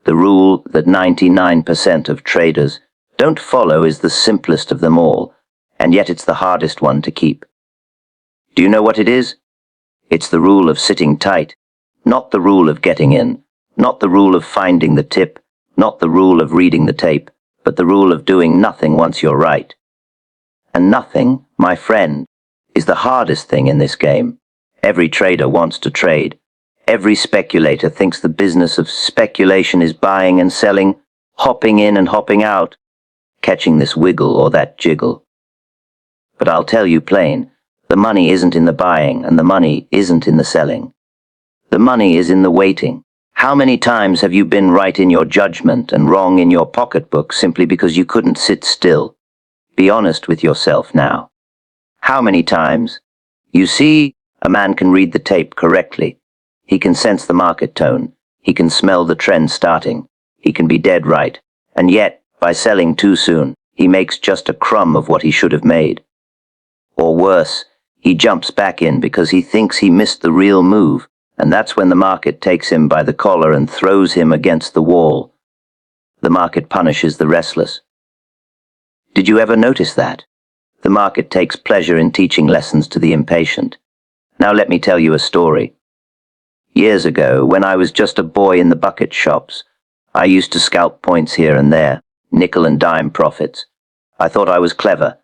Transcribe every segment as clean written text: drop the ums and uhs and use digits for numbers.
The rule that 99% of traders don't follow is the simplest of them all, and yet it's the hardest one to keep. Do you know what it is? It's the rule of sitting tight, not the rule of getting in, not the rule of finding the tip, not the rule of reading the tape, but the rule of doing nothing once you're right. And nothing, my friend, is the hardest thing in this game. Every trader wants to trade. Every speculator thinks the business of speculation is buying and selling, hopping in and hopping out, catching this wiggle or that jiggle. But I'll tell you plain, the money isn't in the buying and the money isn't in the selling. The money is in the waiting. How many times have you been right in your judgment and wrong in your pocketbook simply because you couldn't sit still? Be honest with yourself now. How many times? You see, a man can read the tape correctly. He can sense the market tone. He can smell the trend starting. He can be dead right. And yet, by selling too soon, he makes just a crumb of what he should have made. Or worse, he jumps back in because he thinks he missed the real move, and that's when the market takes him by the collar and throws him against the wall. The market punishes the restless. Did you ever notice that? The market takes pleasure in teaching lessons to the impatient. Now let me tell you a story. Years ago, when I was just a boy in the bucket shops, I used to scalp points here and there, nickel and dime profits. I thought I was clever,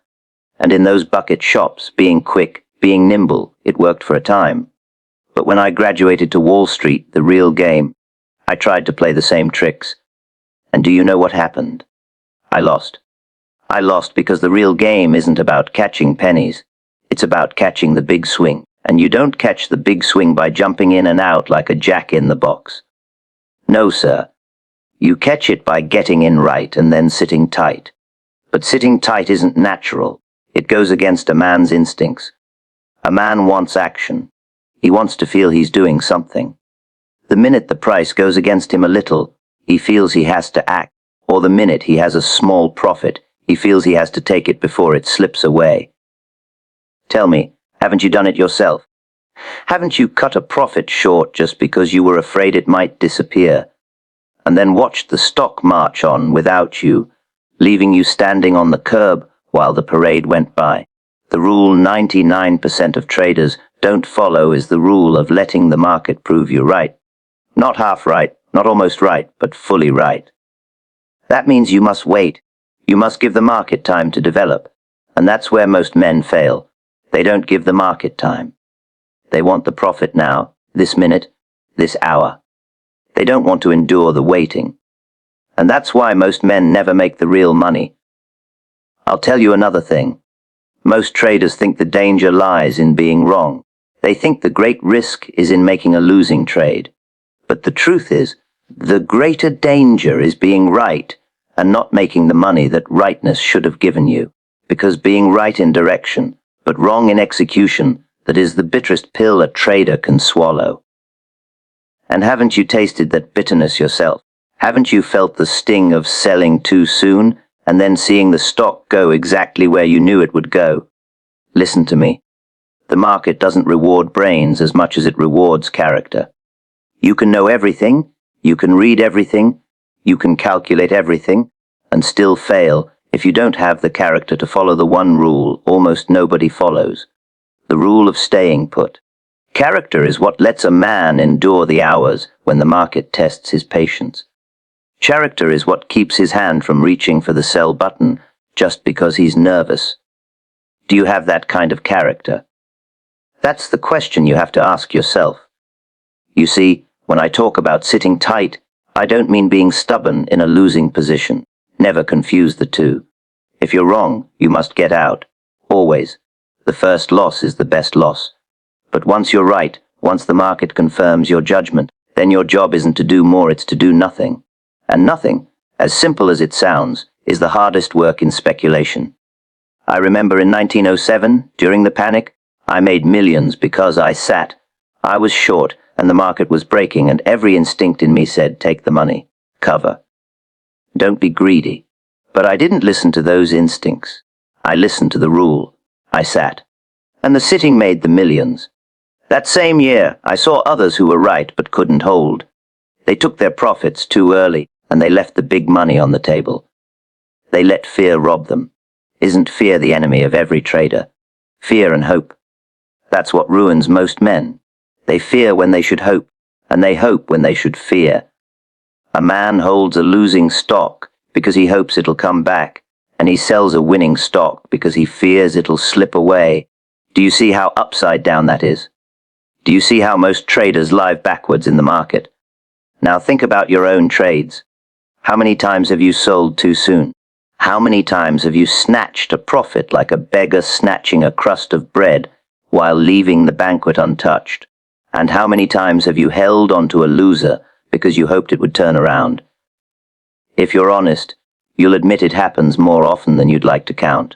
and in those bucket shops, being quick, being nimble, it worked for a time. But when I graduated to Wall Street, the real game, I tried to play the same tricks. And do you know what happened? I lost. I lost because the real game isn't about catching pennies. It's about catching the big swing. And you don't catch the big swing by jumping in and out like a jack in the box. No, sir. You catch it by getting in right and then sitting tight. But sitting tight isn't natural. It goes against a man's instincts. A man wants action. He wants to feel he's doing something. The minute the price goes against him a little, he feels he has to act. Or the minute he has a small profit, he feels he has to take it before it slips away. Tell me, haven't you done it yourself? Haven't you cut a profit short just because you were afraid it might disappear, and then watched the stock march on without you, leaving you standing on the curb while the parade went by? The rule 99% of traders don't follow is the rule of letting the market prove you right. Not half right, not almost right, but fully right. That means you must wait. You must give the market time to develop, and that's where most men fail. They don't give the market time. They want the profit now, this minute, this hour. They don't want to endure the waiting. And that's why most men never make the real money. I'll tell you another thing. Most traders think the danger lies in being wrong. They think the great risk is in making a losing trade. But the truth is, the greater danger is being right and not making the money that rightness should have given you. Because being right in direction, but wrong in execution, that is the bitterest pill a trader can swallow. And haven't you tasted that bitterness yourself? Haven't you felt the sting of selling too soon and then seeing the stock go exactly where you knew it would go? Listen to me. The market doesn't reward brains as much as it rewards character. You can know everything, you can read everything, you can calculate everything, and still fail if you don't have the character to follow the one rule almost nobody follows, the rule of staying put. Character is what lets a man endure the hours when the market tests his patience. Character is what keeps his hand from reaching for the sell button just because he's nervous. Do you have that kind of character? That's the question you have to ask yourself. You see, when I talk about sitting tight, I don't mean being stubborn in a losing position. Never confuse the two. If you're wrong, you must get out. Always. The first loss is the best loss. But once you're right, once the market confirms your judgment, then your job isn't to do more, it's to do nothing. And nothing, as simple as it sounds, is the hardest work in speculation. I remember in 1907, during the panic, I made millions because I sat. I was short, and the market was breaking, and every instinct in me said, take the money. Cover. Don't be greedy. But I didn't listen to those instincts. I listened to the rule. I sat. And the sitting made the millions. That same year, I saw others who were right but couldn't hold. They took their profits too early, and they left the big money on the table. They let fear rob them. Isn't fear the enemy of every trader? Fear and hope. That's what ruins most men. They fear when they should hope, and they hope when they should fear. A man holds a losing stock because he hopes it'll come back, and he sells a winning stock because he fears it'll slip away. Do you see how upside down that is? Do you see how most traders live backwards in the market? Now think about your own trades. How many times have you sold too soon? How many times have you snatched a profit like a beggar snatching a crust of bread while leaving the banquet untouched? And how many times have you held onto a loser because you hoped it would turn around? If you're honest, you'll admit it happens more often than you'd like to count.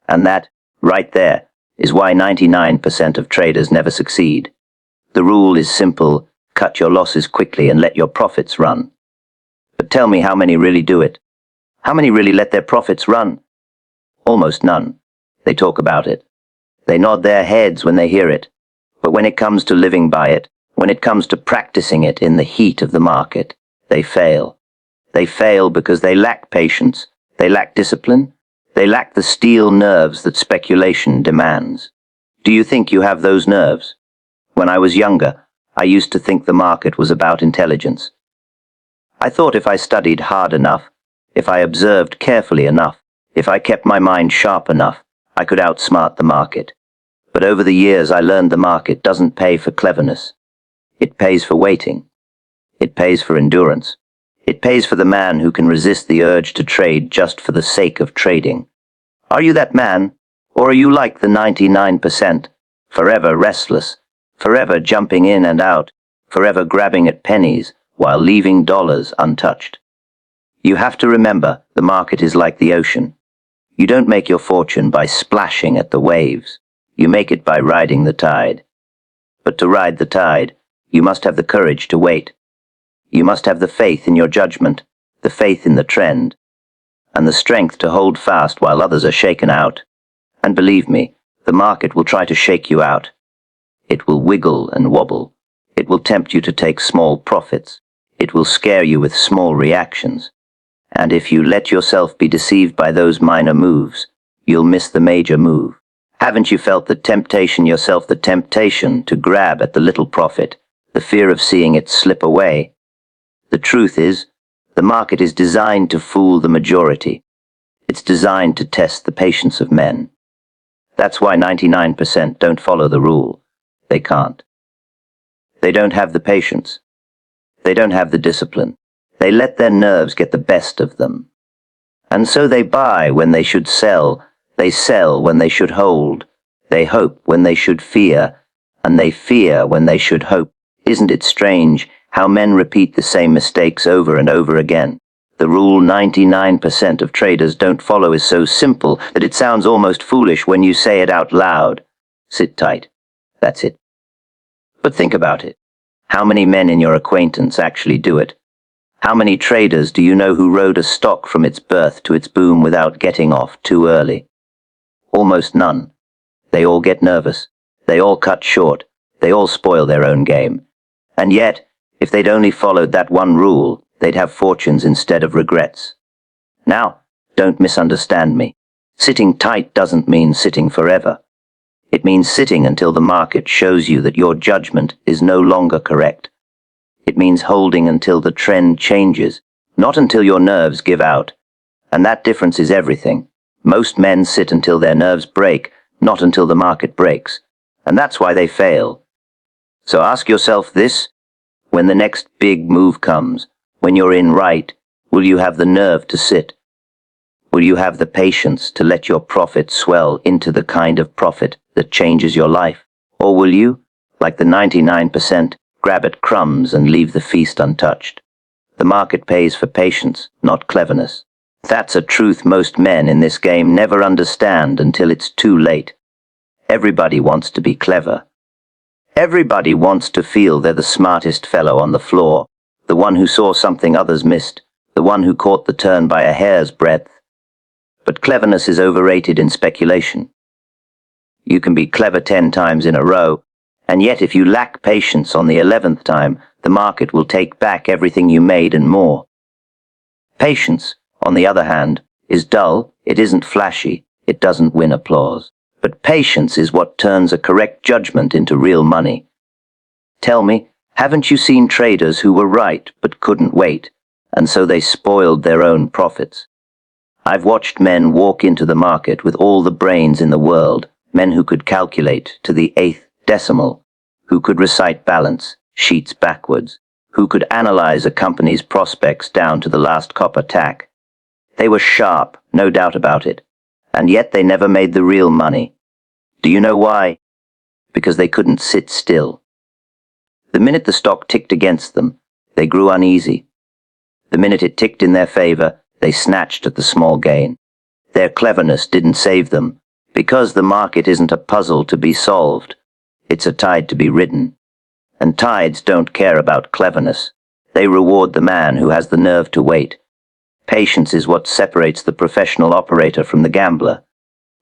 And that, right there, is why 99% of traders never succeed. The rule is simple: cut your losses quickly and let your profits run. But tell me how many really do it. How many really let their profits run? Almost none. They talk about it. They nod their heads when they hear it. But when it comes to living by it, when it comes to practicing it in the heat of the market, they fail. They fail because they lack patience, they lack discipline, they lack the steel nerves that speculation demands. Do you think you have those nerves? When I was younger, I used to think the market was about intelligence. I thought if I studied hard enough, if I observed carefully enough, if I kept my mind sharp enough, I could outsmart the market. But over the years I learned the market doesn't pay for cleverness. It pays for waiting. It pays for endurance. It pays for the man who can resist the urge to trade just for the sake of trading. Are you that man? Or are you like the 99%, forever restless, forever jumping in and out, forever grabbing at pennies while leaving dollars untouched? You have to remember, the market is like the ocean. You don't make your fortune by splashing at the waves. You make it by riding the tide. But to ride the tide, you must have the courage to wait. You must have the faith in your judgment, the faith in the trend, and the strength to hold fast while others are shaken out. And believe me, the market will try to shake you out. It will wiggle and wobble. It will tempt you to take small profits. It will scare you with small reactions. And if you let yourself be deceived by those minor moves, you'll miss the major move. Haven't you felt the temptation yourself, the temptation to grab at the little profit, the fear of seeing it slip away? The truth is, the market is designed to fool the majority. It's designed to test the patience of men. That's why 99% don't follow the rule. They can't. They don't have the patience. They don't have the discipline. They let their nerves get the best of them. And so they buy when they should sell. They sell when they should hold. They hope when they should fear. And they fear when they should hope. Isn't it strange how men repeat the same mistakes over and over again? The rule 99% of traders don't follow is so simple that it sounds almost foolish when you say it out loud. Sit tight. That's it. But think about it. How many men in your acquaintance actually do it? How many traders do you know who rode a stock from its birth to its boom without getting off too early? Almost none. They all get nervous. They all cut short. They all spoil their own game. And yet, if they'd only followed that one rule, they'd have fortunes instead of regrets. Now, don't misunderstand me. Sitting tight doesn't mean sitting forever. It means sitting until the market shows you that your judgment is no longer correct. It means holding until the trend changes, not until your nerves give out. And that difference is everything. Most men sit until their nerves break, not until the market breaks. And that's why they fail. So ask yourself this: when the next big move comes, when you're in right, will you have the nerve to sit? Will you have the patience to let your profit swell into the kind of profit that changes your life? Or will you, like the 99%, grab at crumbs and leave the feast untouched? The market pays for patience, not cleverness. That's a truth most men in this game never understand until it's too late. Everybody wants to be clever. Everybody wants to feel they're the smartest fellow on the floor, the one who saw something others missed, the one who caught the turn by a hair's breadth. But cleverness is overrated in speculation. You can be clever 10 times in a row, and yet if you lack patience on the 11th time, the market will take back everything you made and more. Patience, on the other hand, is dull, it isn't flashy, it doesn't win applause. But patience is what turns a correct judgment into real money. Tell me, haven't you seen traders who were right but couldn't wait, and so they spoiled their own profits? I've watched men walk into the market with all the brains in the world, men who could calculate to the 8th decimal, who could recite balance sheets backwards, who could analyze a company's prospects down to the last copper tack. They were sharp, no doubt about it, and yet they never made the real money. Do you know why? Because they couldn't sit still. The minute the stock ticked against them, they grew uneasy. The minute it ticked in their favor, they snatched at the small gain. Their cleverness didn't save them, because the market isn't a puzzle to be solved. It's a tide to be ridden. And tides don't care about cleverness. They reward the man who has the nerve to wait. Patience is what separates the professional operator from the gambler.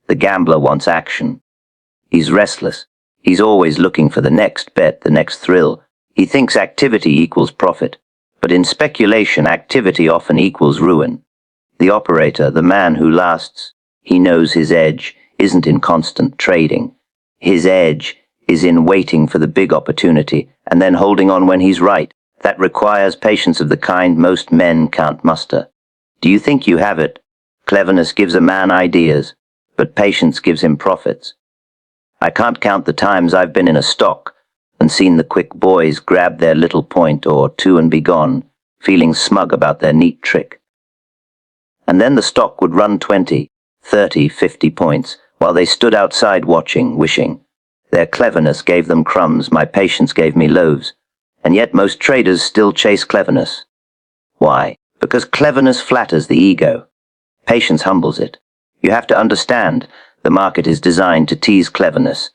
The gambler wants action. He's restless. He's always looking for the next bet, the next thrill. He thinks activity equals profit. But in speculation, activity often equals ruin. The operator, the man who lasts, he knows his edge isn't in constant trading. His edge is in waiting for the big opportunity and then holding on when he's right. That requires patience of the kind most men can't muster. Do you think you have it? Cleverness gives a man ideas, but patience gives him profits. I can't count the times I've been in a stock and seen the quick boys grab their little point or two and be gone, feeling smug about their neat trick. And then the stock would run 20, 30, 50 points, while they stood outside watching, wishing. Their cleverness gave them crumbs, my patience gave me loaves. And yet most traders still chase cleverness. Why? Because cleverness flatters the ego. Patience humbles it. You have to understand, the market is designed to tease cleverness.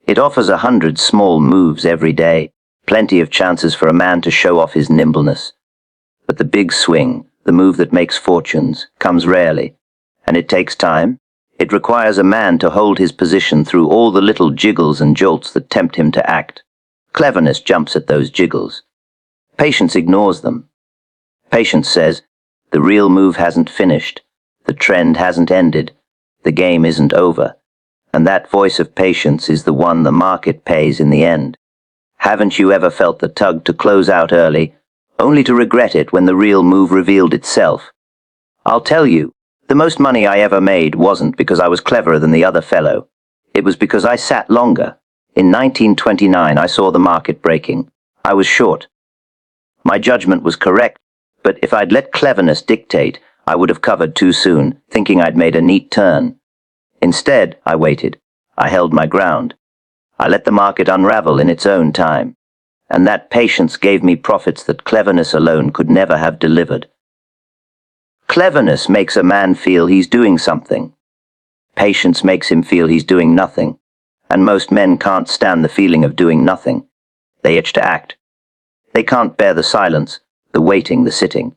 It offers 100 small moves every day, plenty of chances for a man to show off his nimbleness. But the big swing, the move that makes fortunes, comes rarely, and it takes time. It requires a man to hold his position through all the little jiggles and jolts that tempt him to act. Cleverness jumps at those jiggles. Patience ignores them. Patience says, the real move hasn't finished, the trend hasn't ended, the game isn't over, and that voice of patience is the one the market pays in the end. Haven't you ever felt the tug to close out early, only to regret it when the real move revealed itself? I'll tell you, the most money I ever made wasn't because I was cleverer than the other fellow. It was because I sat longer. In 1929 I saw the market breaking. I was short. My judgment was correct, but if I'd let cleverness dictate, I would have covered too soon, thinking I'd made a neat turn. Instead, I waited. I held my ground. I let the market unravel in its own time. And that patience gave me profits that cleverness alone could never have delivered. Cleverness makes a man feel he's doing something. Patience makes him feel he's doing nothing. And most men can't stand the feeling of doing nothing. They itch to act. They can't bear the silence, the waiting, the sitting.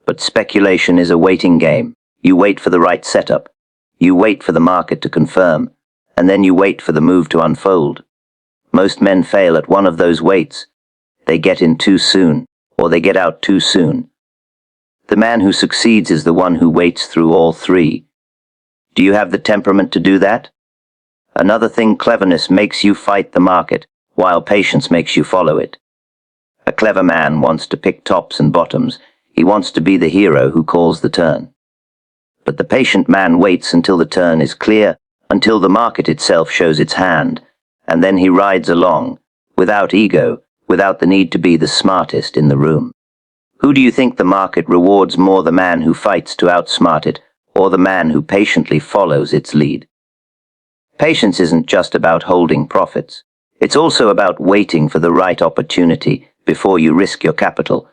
But speculation is a waiting game. You wait for the right setup. You wait for the market to confirm, and then you wait for the move to unfold. Most men fail at one of those waits. They get in too soon, or they get out too soon. The man who succeeds is the one who waits through all three. Do you have the temperament to do that? Another thing, cleverness makes you fight the market, while patience makes you follow it. A clever man wants to pick tops and bottoms. He wants to be the hero who calls the turn. But the patient man waits until the turn is clear, until the market itself shows its hand, and then he rides along, without ego, without the need to be the smartest in the room. Who do you think the market rewards more, the man who fights to outsmart it, or the man who patiently follows its lead? Patience isn't just about holding profits. It's also about waiting for the right opportunity before you risk your capital.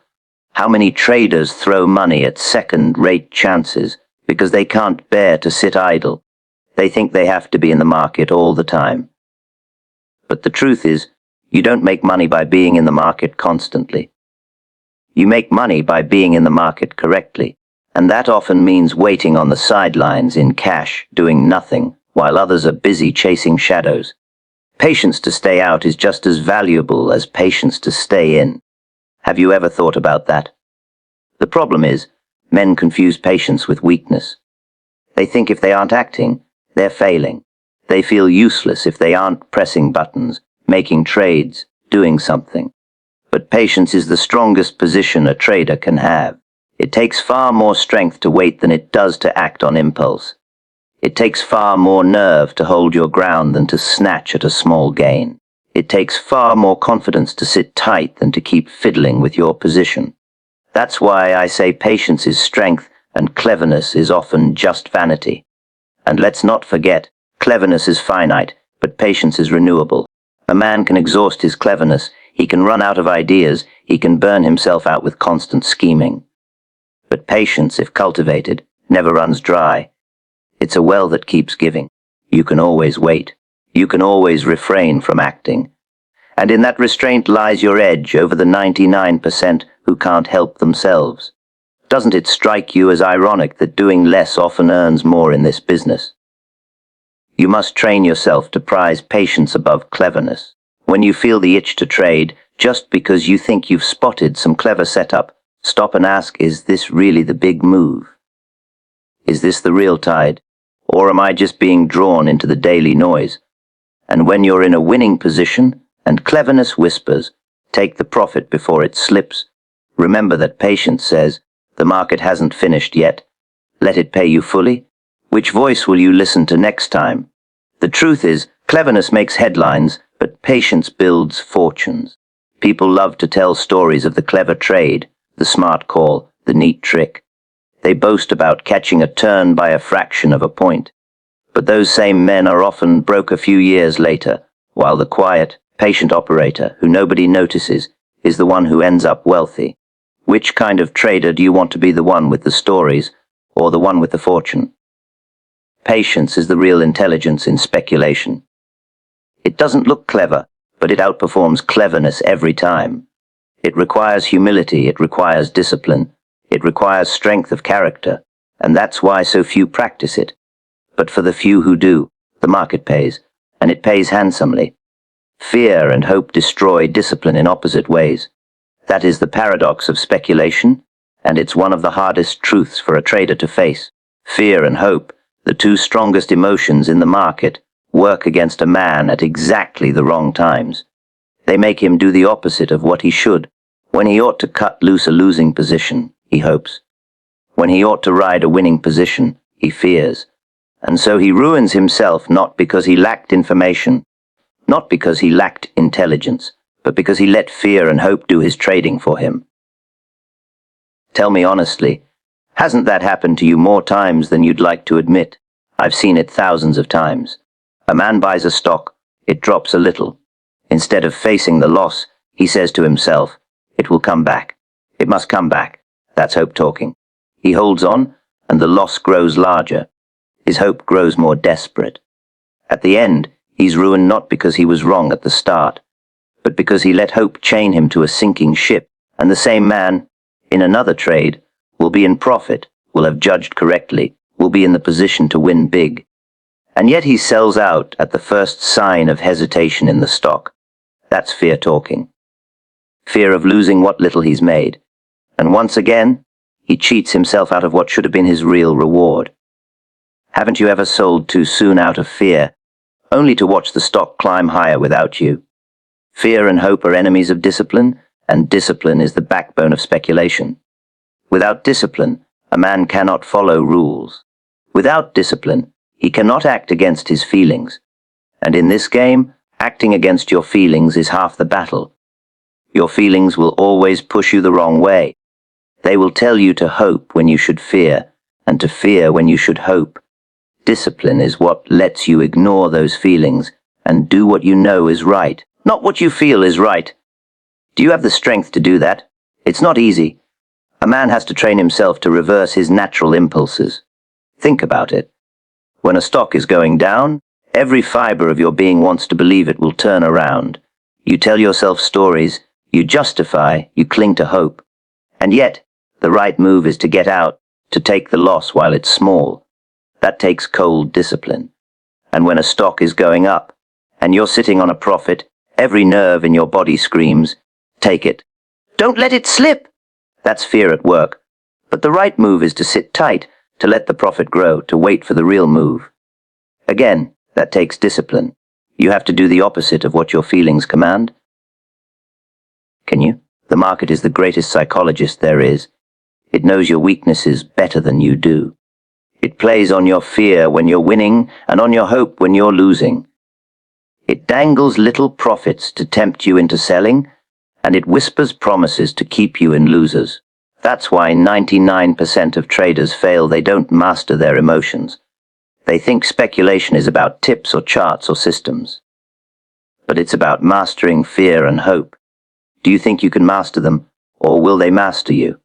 How many traders throw money at second-rate chances because they can't bear to sit idle? They think they have to be in the market all the time. But the truth is, you don't make money by being in the market constantly. You make money by being in the market correctly, and that often means waiting on the sidelines in cash, doing nothing, while others are busy chasing shadows. Patience to stay out is just as valuable as patience to stay in. Have you ever thought about that? The problem is, men confuse patience with weakness. They think if they aren't acting, they're failing. They feel useless if they aren't pressing buttons, making trades, doing something. But patience is the strongest position a trader can have. It takes far more strength to wait than it does to act on impulse. It takes far more nerve to hold your ground than to snatch at a small gain. It takes far more confidence to sit tight than to keep fiddling with your position. That's why I say patience is strength and cleverness is often just vanity. And let's not forget, cleverness is finite, but patience is renewable. A man can exhaust his cleverness, he can run out of ideas, he can burn himself out with constant scheming. But patience, if cultivated, never runs dry. It's a well that keeps giving. You can always wait. You can always refrain from acting. And in that restraint lies your edge over the 99% who can't help themselves. Doesn't it strike you as ironic that doing less often earns more in this business? You must train yourself to prize patience above cleverness. When you feel the itch to trade, just because you think you've spotted some clever setup, stop and ask, is this really the big move? Is this the real tide? Or am I just being drawn into the daily noise? And when you're in a winning position, and cleverness whispers, take the profit before it slips, remember that patience says, the market hasn't finished yet. Let it pay you fully. Which voice will you listen to next time? The truth is, cleverness makes headlines, but patience builds fortunes. People love to tell stories of the clever trade, the smart call, the neat trick. They boast about catching a turn by a fraction of a point. But those same men are often broke a few years later, while the quiet, patient operator, who nobody notices, is the one who ends up wealthy. Which kind of trader do you want to be, the one with the stories, or the one with the fortune? Patience is the real intelligence in speculation. It doesn't look clever, but it outperforms cleverness every time. It requires humility, it requires discipline, it requires strength of character, and that's why so few practice it. But for the few who do, the market pays, and it pays handsomely. Fear and hope destroy discipline in opposite ways. That is the paradox of speculation, and it's one of the hardest truths for a trader to face. Fear and hope, the two strongest emotions in the market, work against a man at exactly the wrong times. They make him do the opposite of what he should. When he ought to cut loose a losing position, he hopes. When he ought to ride a winning position, he fears. And so he ruins himself, not because he lacked information, not because he lacked intelligence, but because he let fear and hope do his trading for him. Tell me honestly, hasn't that happened to you more times than you'd like to admit? I've seen it thousands of times. A man buys a stock, it drops a little. Instead of facing the loss, he says to himself, it will come back. It must come back. That's hope talking. He holds on, and the loss grows larger. His hope grows more desperate. At the end, he's ruined not because he was wrong at the start, but because he let hope chain him to a sinking ship, and the same man, in another trade, will be in profit, will have judged correctly, will be in the position to win big. And yet he sells out at the first sign of hesitation in the stock. That's fear talking. Fear of losing what little he's made. And once again, he cheats himself out of what should have been his real reward. Haven't you ever sold too soon out of fear, only to watch the stock climb higher without you? Fear and hope are enemies of discipline, and discipline is the backbone of speculation. Without discipline, a man cannot follow rules. Without discipline, he cannot act against his feelings. And in this game, acting against your feelings is half the battle. Your feelings will always push you the wrong way. They will tell you to hope when you should fear, and to fear when you should hope. Discipline is what lets you ignore those feelings and do what you know is right, not what you feel is right. Do you have the strength to do that? It's not easy. A man has to train himself to reverse his natural impulses. Think about it. When a stock is going down, every fiber of your being wants to believe it will turn around. You tell yourself stories, you justify, you cling to hope. And yet, the right move is to get out, to take the loss while it's small. That takes cold discipline. And when a stock is going up, and you're sitting on a profit, every nerve in your body screams, take it. Don't Don't let it slip. That's fear at work. But the right move is to sit tight, to let the profit grow, to wait for the real move. Again, that takes discipline. You have to do the opposite of what your feelings command. Can you? The market is the greatest psychologist there is. It knows your weaknesses better than you do. It plays on your fear when you're winning and on your hope when you're losing. It dangles little profits to tempt you into selling, and it whispers promises to keep you in losers. That's why 99% of traders fail. They don't master their emotions. They think speculation is about tips or charts or systems. But it's about mastering fear and hope. Do you think you can master them, or will they master you?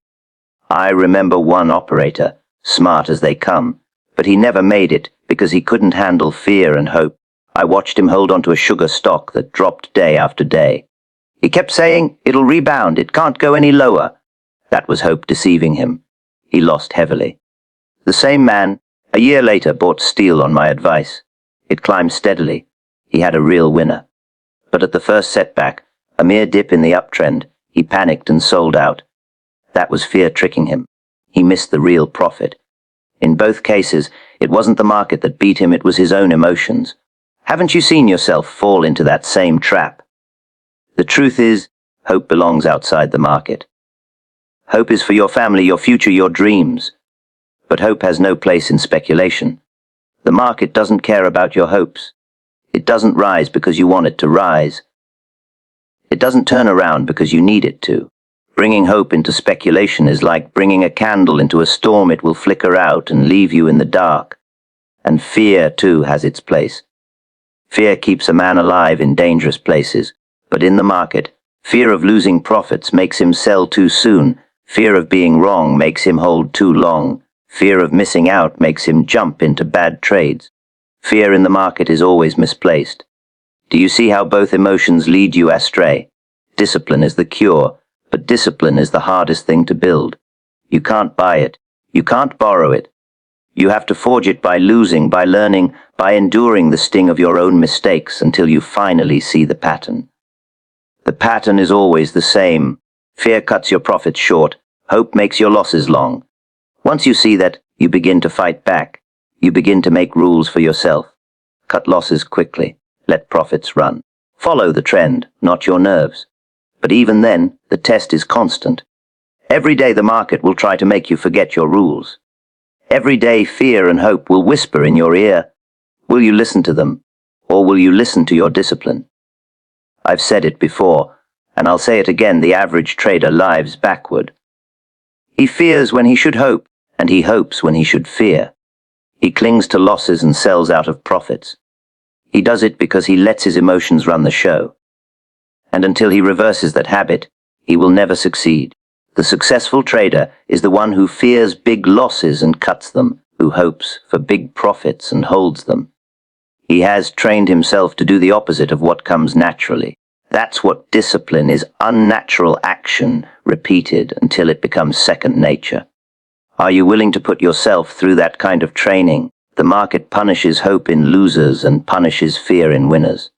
I remember one operator, smart as they come, but he never made it because he couldn't handle fear and hope. I watched him hold onto a sugar stock that dropped day after day. He kept saying, "It'll rebound, it can't go any lower." That was hope deceiving him. He lost heavily. The same man, a year later, bought steel on my advice. It climbed steadily. He had a real winner. But at the first setback, a mere dip in the uptrend, he panicked and sold out. That was fear tricking him. He missed the real profit. In both cases, it wasn't the market that beat him, it was his own emotions. Haven't you seen yourself fall into that same trap? The truth is, hope belongs outside the market. Hope is for your family, your future, your dreams. But hope has no place in speculation. The market doesn't care about your hopes. It doesn't rise because you want it to rise. It doesn't turn around because you need it to. Bringing hope into speculation is like bringing a candle into a storm. It will flicker out and leave you in the dark. And fear, too, has its place. Fear keeps a man alive in dangerous places. But in the market, fear of losing profits makes him sell too soon. Fear of being wrong makes him hold too long. Fear of missing out makes him jump into bad trades. Fear in the market is always misplaced. Do you see how both emotions lead you astray? Discipline is the cure, but discipline is the hardest thing to build. You can't buy it. You can't borrow it. You have to forge it by losing, by learning, by enduring the sting of your own mistakes until you finally see the pattern. The pattern is always the same. Fear cuts your profits short. Hope makes your losses long. Once you see that, you begin to fight back. You begin to make rules for yourself. Cut losses quickly. Let profits run. Follow the trend, not your nerves. But even then, the test is constant. Every day the market will try to make you forget your rules. Every day fear and hope will whisper in your ear. Will you listen to them, or will you listen to your discipline? I've said it before, and I'll say it again, the average trader lives backward. He fears when he should hope, and he hopes when he should fear. He clings to losses and sells out of profits. He does it because he lets his emotions run the show. And until he reverses that habit, he will never succeed. The successful trader is the one who fears big losses and cuts them, who hopes for big profits and holds them. He has trained himself to do the opposite of what comes naturally. That's what discipline is: unnatural action repeated until it becomes second nature. Are you willing to put yourself through that kind of training? The market punishes hope in losers and punishes fear in winners.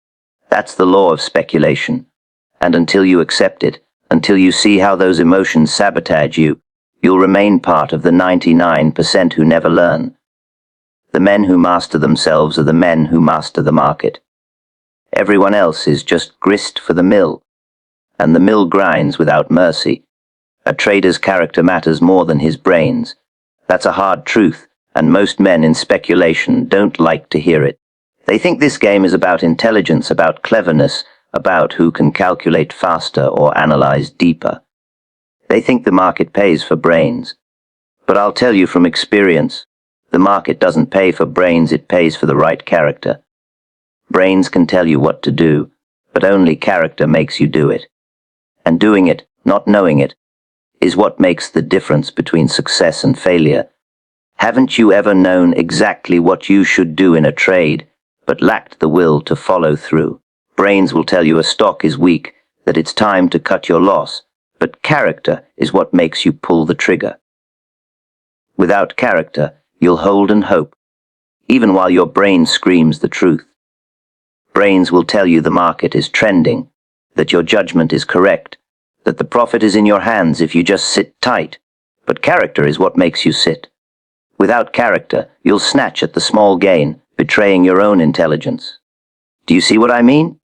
That's the law of speculation. And until you accept it, until you see how those emotions sabotage you, you'll remain part of the 99% who never learn. The men who master themselves are the men who master the market. Everyone else is just grist for the mill, and the mill grinds without mercy. A trader's character matters more than his brains. That's a hard truth, and most men in speculation don't like to hear it. They think this game is about intelligence, about cleverness, about who can calculate faster or analyze deeper. They think the market pays for brains. But I'll tell you from experience, the market doesn't pay for brains, it pays for the right character. Brains can tell you what to do, but only character makes you do it. And doing it, not knowing it, is what makes the difference between success and failure. Haven't you ever known exactly what you should do in a trade, but lacked the will to follow through? Brains will tell you a stock is weak, that it's time to cut your loss, but character is what makes you pull the trigger. Without character, you'll hold and hope, even while your brain screams the truth. Brains will tell you the market is trending, that your judgment is correct, that the profit is in your hands if you just sit tight, but character is what makes you sit. Without character, you'll snatch at the small gain, betraying your own intelligence. Do you see what I mean?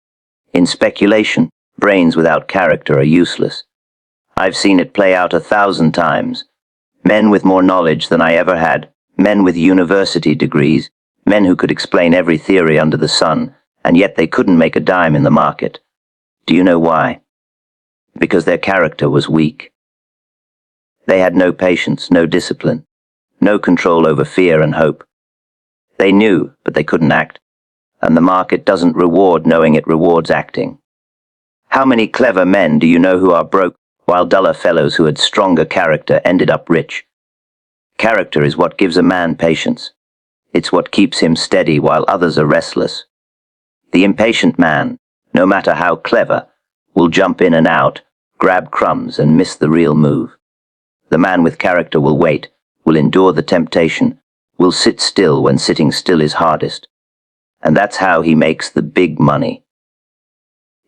In speculation, brains without character are useless. I've seen it play out 1,000 times. Men with more knowledge than I ever had, men with university degrees, men who could explain every theory under the sun, and yet they couldn't make a dime in the market. Do you know why? Because their character was weak. They had no patience, no discipline, no control over fear and hope. They knew, but they couldn't act, and the market doesn't reward knowing, it rewards acting. How many clever men do you know who are broke, while duller fellows who had stronger character ended up rich? Character is what gives a man patience. It's what keeps him steady while others are restless. The impatient man, no matter how clever, will jump in and out, grab crumbs and miss the real move. The man with character will wait, will endure the temptation, will sit still when sitting still is hardest. And that's how he makes the big money.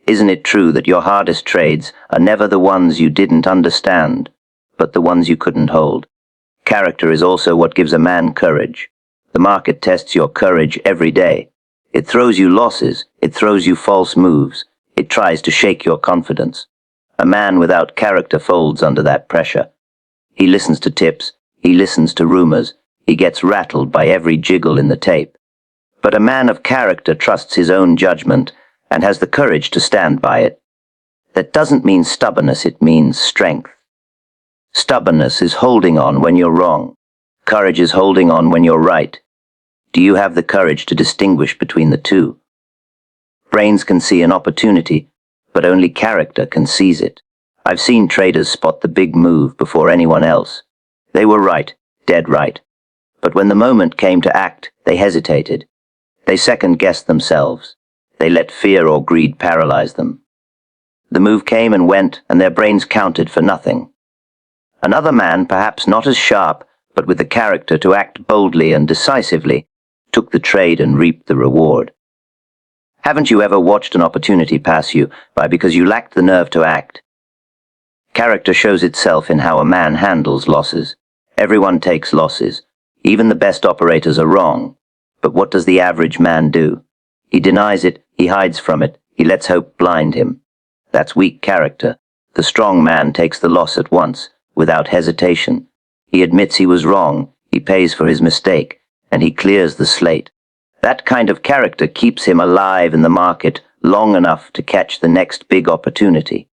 Isn't it true that your hardest trades are never the ones you didn't understand, but the ones you couldn't hold? Character is also what gives a man courage. The market tests your courage every day. It throws you losses, it throws you false moves, it tries to shake your confidence. A man without character folds under that pressure. He listens to tips, he listens to rumors, he gets rattled by every jiggle in the tape. But a man of character trusts his own judgment and has the courage to stand by it. That doesn't mean stubbornness, it means strength. Stubbornness is holding on when you're wrong. Courage is holding on when you're right. Do you have the courage to distinguish between the two? Brains can see an opportunity, but only character can seize it. I've seen traders spot the big move before anyone else. They were right, dead right. But when the moment came to act, they hesitated. They second-guessed themselves. They let fear or greed paralyze them. The move came and went, and their brains counted for nothing. Another man, perhaps not as sharp, but with the character to act boldly and decisively, took the trade and reaped the reward. Haven't you ever watched an opportunity pass you by because you lacked the nerve to act? Character shows itself in how a man handles losses. Everyone takes losses. Even the best operators are wrong. But what does the average man do? He denies it, he hides from it, he lets hope blind him. That's weak character. The strong man takes the loss at once, without hesitation. He admits he was wrong, he pays for his mistake, and he clears the slate. That kind of character keeps him alive in the market long enough to catch the next big opportunity.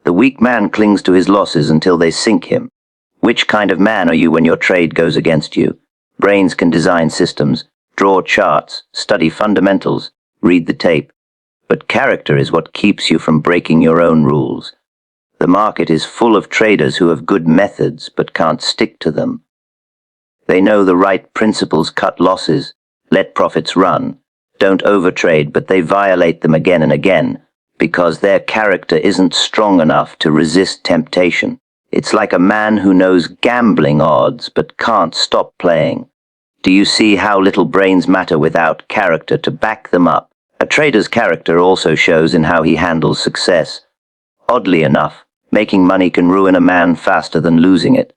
The weak man clings to his losses until they sink him. Which kind of man are you when your trade goes against you? Brains can design systems, draw charts, study fundamentals, read the tape. But character is what keeps you from breaking your own rules. The market is full of traders who have good methods but can't stick to them. They know the right principles: cut losses, let profits run, don't overtrade, but they violate them again and again because their character isn't strong enough to resist temptation. It's like a man who knows gambling odds but can't stop playing. Do you see how little brains matter without character to back them up? A trader's character also shows in how he handles success. Oddly enough, making money can ruin a man faster than losing it.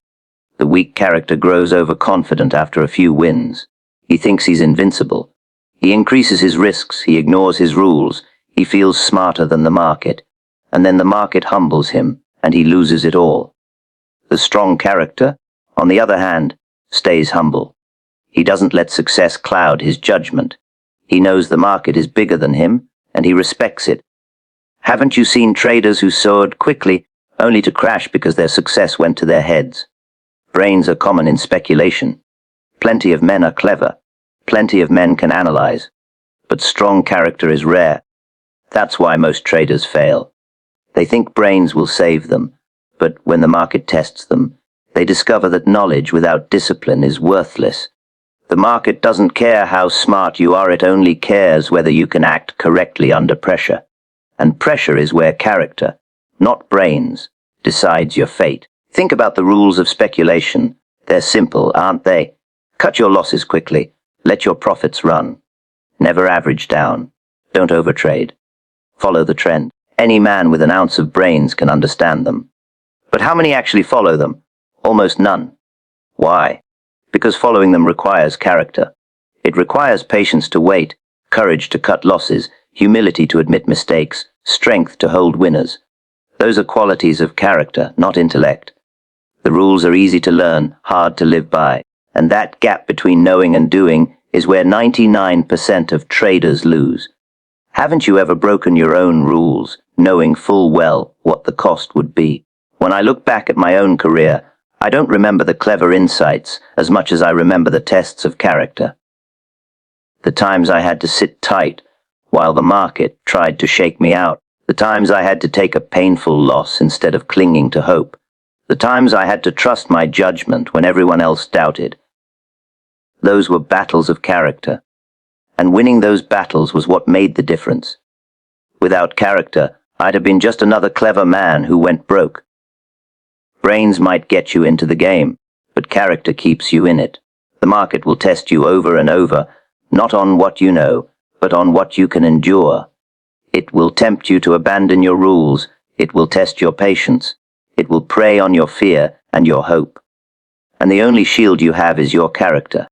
The weak character grows overconfident after a few wins. He thinks he's invincible. He increases his risks, he ignores his rules, he feels smarter than the market, and then the market humbles him, and he loses it all. The strong character, on the other hand, stays humble. He doesn't let success cloud his judgment. He knows the market is bigger than him, and he respects it. Haven't you seen traders who soared quickly, only to crash because their success went to their heads? Brains are common in speculation. Plenty of men are clever. Plenty of men can analyze. But strong character is rare. That's why most traders fail. They think brains will save them, but when the market tests them, they discover that knowledge without discipline is worthless. The market doesn't care how smart you are, it only cares whether you can act correctly under pressure. And pressure is where character, not brains, decides your fate. Think about the rules of speculation. They're simple, aren't they? Cut your losses quickly. Let your profits run. Never average down. Don't overtrade. Follow the trend. Any man with an ounce of brains can understand them. But how many actually follow them? Almost none. Why? Because following them requires character. It requires patience to wait, courage to cut losses, humility to admit mistakes, strength to hold winners. Those are qualities of character, not intellect. The rules are easy to learn, hard to live by, and that gap between knowing and doing is where 99% of traders lose. Haven't you ever broken your own rules, knowing full well what the cost would be? When I look back at my own career, I don't remember the clever insights as much as I remember the tests of character. The times I had to sit tight while the market tried to shake me out. The times I had to take a painful loss instead of clinging to hope. The times I had to trust my judgment when everyone else doubted. Those were battles of character, and winning those battles was what made the difference. Without character, I'd have been just another clever man who went broke. Brains might get you into the game, but character keeps you in it. The market will test you over and over, not on what you know, but on what you can endure. It will tempt you to abandon your rules. It will test your patience. It will prey on your fear and your hope. And the only shield you have is your character.